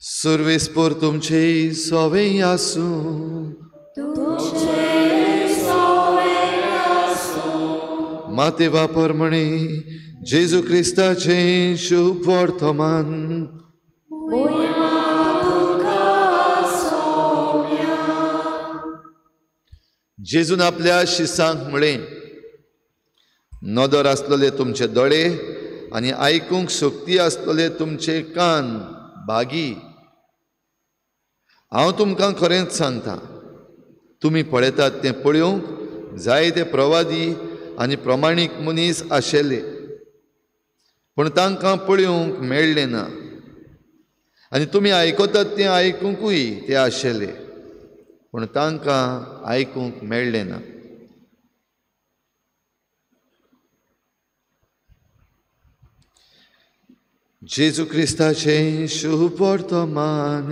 Survispor तुमचे सोवे आसू माते वापर म्हणे जेजू क्रिस्ताचे शुभ वर्तमान जेजून आपल्या शिसांक म्हळे नदर आसलेले तुमचे दोळे आनी आयकूंक शक्ती आसलेले तुमचे कान भागी हांव तुमकां खरेंच सांगता तुमी पळयतात तें पळोवंक जायते प्रवादी आनी प्रमाणीक मनीस आशिल्ले पूण तांकां पळोवंक मेळ्ळें ना आनी तुमी आयकतात तें आयकूंकूय ते आशिल्ले पूण तांकां आयकूंक मेळ्ळें ना. जेजू क्रिस्ताचे शुभ वर्तमान